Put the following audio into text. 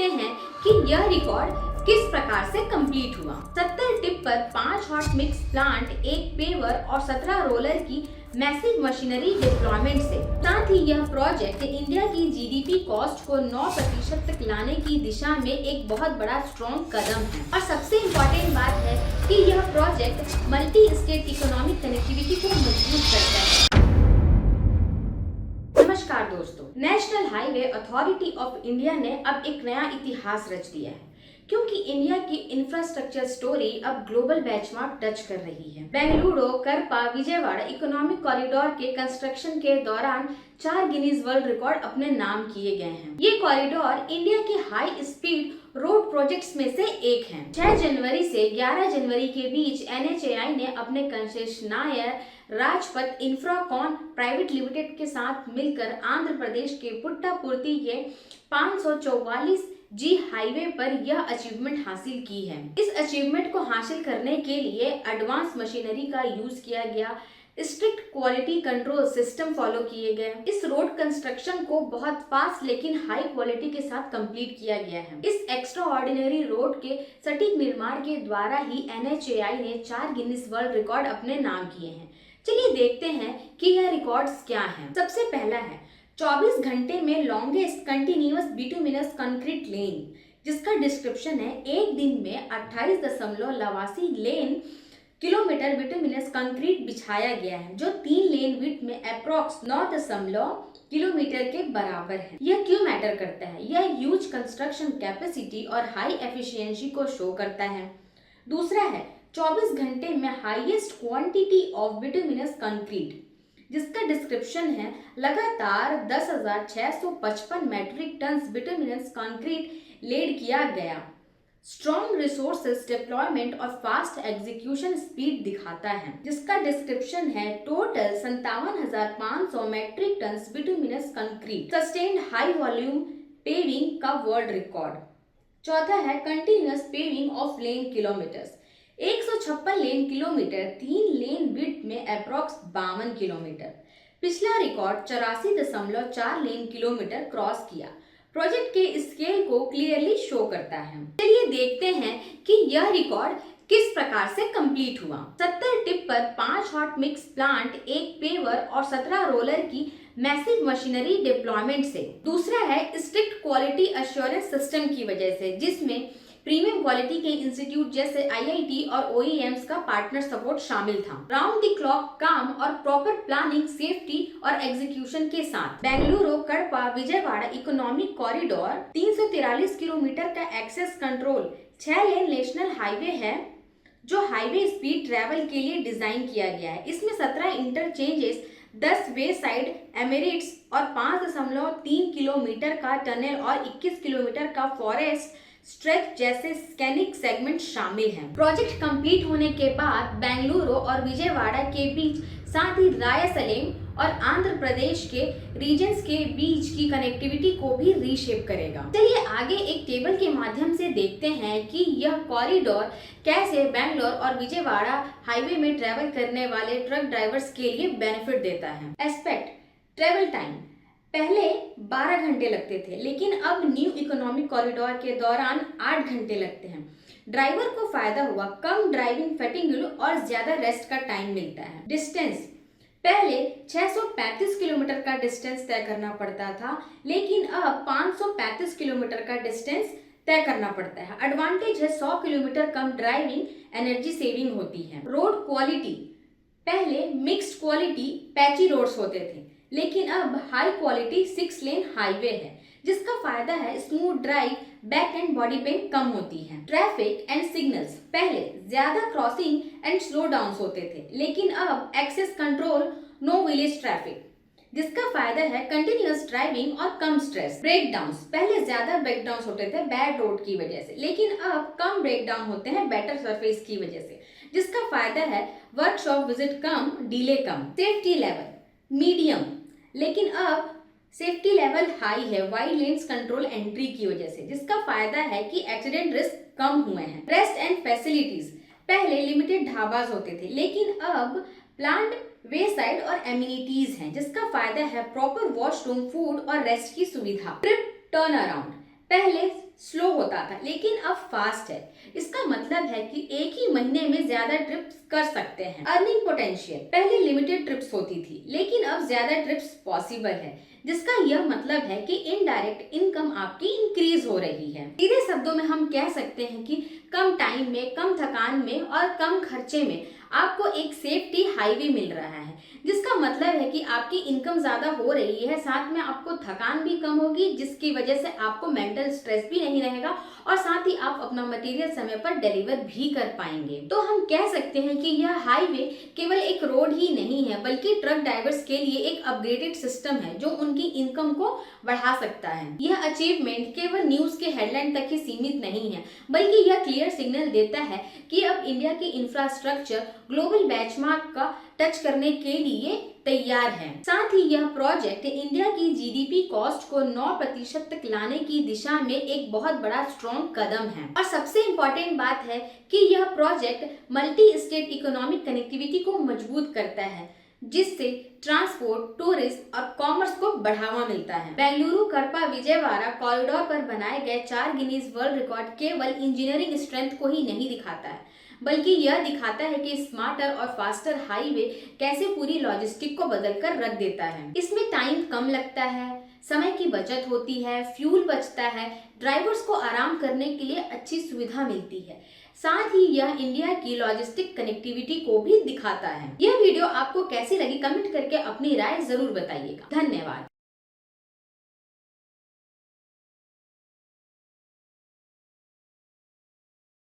हैं कि यह रिकॉर्ड किस प्रकार से कंप्लीट हुआ। 70 टिप पर 5 हॉट मिक्स प्लांट, 1 पेवर और 17 रोलर की मैसिव मशीनरी डिप्लॉयमेंट से। साथ ही यह प्रोजेक्ट इंडिया की जीडीपी कॉस्ट को 9% तक लाने की दिशा में एक बहुत बड़ा स्ट्रॉन्ग कदम है। और सबसे इम्पोर्टेंट बात है कि यह project multi state economic connectivity को मजबूत करता है। नमस्कार दोस्तों, national highway authority of India ने अब एक नया इतिहास रच दिया है, क्योंकि इंडिया की इंफ्रास्ट्रक्चर स्टोरी अब ग्लोबल बेंचमार्क टच कर रही है। बेंगलुरु करपा विजयवाड़ा इकोनॉमिक कॉरिडोर के कंस्ट्रक्शन के दौरान 4 गिनीज वर्ल्ड रिकॉर्ड अपने नाम किए गए हैं। ये कॉरिडोर इंडिया के हाई स्पीड रोड प्रोजेक्ट्स में से एक है। 6 जनवरी से 11 जनवरी के बीच NHAI ने अपने कंसेशनायर राजपथ इंफ्राकॉन प्राइवेट लिमिटेड के साथ मिलकर आंध्र प्रदेश के पुट्टापुर्ती के 544 जी हाईवे पर यह अचीवमेंट हासिल की है। इस अचीवमेंट को हासिल करने के लिए एडवांस मशीनरी का यूज किया गया, strict quality control system follow किए गए। इस रोड कंस्ट्रक्शन को बहुत फास्ट लेकिन हाई क्वालिटी के साथ कंप्लीट किया गया है। इस एक्स्ट्रा ऑर्डिनरी रोड के सटीक निर्माण के द्वारा ही NHAI ने 4 गिनीज वर्ल्ड रिकॉर्ड अपने नाम किए हैं। चलिए देखते हैं कि यह रिकॉर्ड्स क्या हैं। सबसे पहला है 24 घंटे में लॉन्गेस्ट कंटिन्यूअस बिटुमिनस कंक्रीट लेन, जिसका डिस्क्रिप्शन है एक दिन में 28.82 लेन किलोमीटर बिटुमिनस कंक्रीट बिछाया गया है, जो 3 लेन विड्थ में अप्रॉक्स 9 किलोमीटर के बराबर है। यह क्यों मैटर करता है? यह ह्यूज कंस्ट्रक्शन कैपेसिटी और हाई एफिशिएंसी को शो करता है। दूसरा है 24 घंटे में highest quantity of bituminous concrete, जिसका डिस्क्रिप्शन है लगातार 10,655 metric tonne bituminous concrete laid किया गया। स्ट्रॉन्ग रिसोर्सेज डिप्लॉयमेंट और फास्ट एग्जीक्यूशन स्पीड दिखाता है, जिसका डिस्क्रिप्शन है total 57,500 metric tonne bituminous concrete. Sustained high volume paving का वर्ल्ड रिकॉर्ड। चौथा है continuous paving of lane kilometres, 156 lane kilometre, 3 lane width में अप्रॉक्स 52 किलोमीटर। पिछला रिकॉर्ड 84.4 लेन किलोमीटर क्रॉस किया। प्रोजेक्ट के स्केल को क्लियरली शो करता है। चलिए देखते हैं कि यह रिकॉर्ड किस प्रकार से कंप्लीट हुआ। 70 टिप पर 5 हॉट मिक्स प्लांट, 1 पेवर और 17 रोलर की मैसिव मशीनरी डिप्लॉयमेंट से। दूसरा है स्ट्रिक्ट क्वालिटी एश्योरेंस सिस्टम की वजह से, जिसमें प्रीमियम क्वालिटी के इंस्टीट्यूट जैसे IIT और OEMs का पार्टनर सपोर्ट शामिल था। राउंड द क्लॉक काम और प्रॉपर प्लानिंग, सेफ्टी और एग्जीक्यूशन के साथ। Bengaluru Kadapa Vijayawada economic corridor 343 kilometre का access control 6 lane national highway है, जो हाईवे स्पीड ट्रैवल के लिए डिजाइन किया गया है। इसमें 17 इंटरचेंजेस, 10 वे साइड एमिरेट्स और 5.3 किलोमीटर का टनल और 21 किलोमीटर का फॉरेस्ट स्ट्रेच जैसे स्कैनिक सेगमेंट शामिल हैं। प्रोजेक्ट कंप्लीट होने के बाद बेंगलुरु और विजयवाड़ा के बीच, साथ ही रायसलेम और आंध्र प्रदेश के रीजन्स के बीच की कनेक्टिविटी को भी रीशेप करेगा। चलिए आगे एक टेबल के माध्यम से देखते हैं कि यह कॉरिडोर कैसे बेंगलोर और विजयवाड़ा हाईवे में ट्रेवल करने वाले ट्रक ड्राइवर्स के लिए बेनिफिट देता है। एस्पेक्ट ट्रेवल टाइम पहले 12 घंटे लगते थे, लेकिन अब न्यू इकोनॉमिक कॉरिडोर के दौरान 8 घंटे लगते हैं। ड्राइवर को फायदा हुआ, कम ड्राइविंग फैटिग और ज्यादा रेस्ट का टाइम मिलता है। डिस्टेंस पहले 635 किलोमीटर का डिस्टेंस तय करना पड़ता था, लेकिन अब 535 किलोमीटर का डिस्टेंस तय करना पड़ता है। एडवांटेज है 100 किलोमीटर कम ड्राइविंग एनर्जी सेविंग होती है। रोड क्वालिटी पहले मिक्स्ड क्वालिटी पैची रोड्स होते थे, लेकिन अब हाई क्वालिटी 6 लेन हाईवे है, जिसका फायदा है smooth drive, back and body pain कम होती है। ट्रैफिक एंड सिग्नल्स पहले ज्यादा क्रॉसिंग एंड स्लो डाउन होते थे, लेकिन अब access control, no village traffic, जिसका फायदा है कंटिन्यूअस ड्राइविंग और कम स्ट्रेस। ब्रेकडाउन्स पहले ज्यादा ब्रेकडाउन होते थे बैड रोड की वजह से, लेकिन अब कम ब्रेकडाउन होते हैं बेटर सरफेस की वजह से, जिसका फायदा है वर्कशॉप विजिट कम, डिले कम। सेफ्टी लेवल मीडियम, लेकिन अब सेफ्टी लेवल हाई है वाइड लेन्स कंट्रोल एंट्री की वजह से, जिसका फायदा है कि एक्सीडेंट रिस्क कम हुए हैं। रेस्ट एंड फैसिलिटीज पहले लिमिटेड ढाबाज होते थे, लेकिन अब प्लांट वे साइड और एमिनिटीज हैं, जिसका फायदा है प्रॉपर वॉशरूम, फूड और रेस्ट की सुविधा। ट्रिप टर्न अराउंड पहले स्लो होता था, लेकिन अब फास्ट है। इसका मतलब है कि एक ही महीने में ज्यादा ट्रिप्स कर सकते हैं। अर्निंग पोटेंशियल, पहले लिमिटेड ट्रिप्स होती थी, लेकिन अब ज्यादा ट्रिप्स पॉसिबल है, जिसका यह मतलब है कि इनडायरेक्ट इनकम आपकी इंक्रीज हो रही है। सीधे शब्दों में हम कह सकते हैं कि कम टाइम में, कम थकान में और कम खर्चे में आपको एक सेफ्टी हाईवे मिल रहा है, जिसका मतलब है कि आपकी इनकम ज्यादा हो रही है, साथ में आपको थकान भी कम होगी, जिसकी वजह से आपको मेंटल स्ट्रेस भी नहीं रहेगा और साथ ही आप अपना मटेरियल समय पर डिलीवर भी कर पाएंगे। तो हम कह सकते हैं कि यह हाईवे केवल एक रोड ही नहीं है, बल्कि ट्रक ड्राइवर्स के लिए एक अपग्रेडेड सिस्टम है जो उनकी इनकम को बढ़ा सकता है। यह अचीवमेंट केवल न्यूज के हेडलाइन तक ही सीमित नहीं है, बल्कि यह क्लियर सिग्नल देता है कि अब इंडिया की इंफ्रास्ट्रक्चर ग्लोबल बेंचमार्क का टच करने के लिए तैयार है। साथ ही यह प्रोजेक्ट इंडिया की जीडीपी कॉस्ट को 9% तक लाने की दिशा में एक बहुत बड़ा स्ट्रॉन्ग कदम है। और सबसे इम्पोर्टेंट बात है कि यह project multi state economic connectivity को मजबूत करता है, जिससे ट्रांसपोर्ट, टूरिज्म और कॉमर्स को बढ़ावा मिलता है। बेंगलुरु करपा विजयवाड़ा कॉरिडोर पर बनाए गए 4 गिनीज वर्ल्ड रिकॉर्ड केवल इंजीनियरिंग स्ट्रेंथ को ही नहीं दिखाता है, बल्कि यह दिखाता है कि स्मार्टर और फास्टर हाईवे कैसे पूरी लॉजिस्टिक को बदलकर रख देता है। इसमें टाइम कम लगता है, समय की बचत होती है, फ्यूल बचता है, ड्राइवर्स को आराम करने के लिए अच्छी सुविधा मिलती है। साथ ही यह इंडिया की लॉजिस्टिक कनेक्टिविटी को भी दिखाता है। यह वीडियो आपको कैसी लगी, कमेंट करके अपनी राय जरूर बताइएगा। धन्यवाद।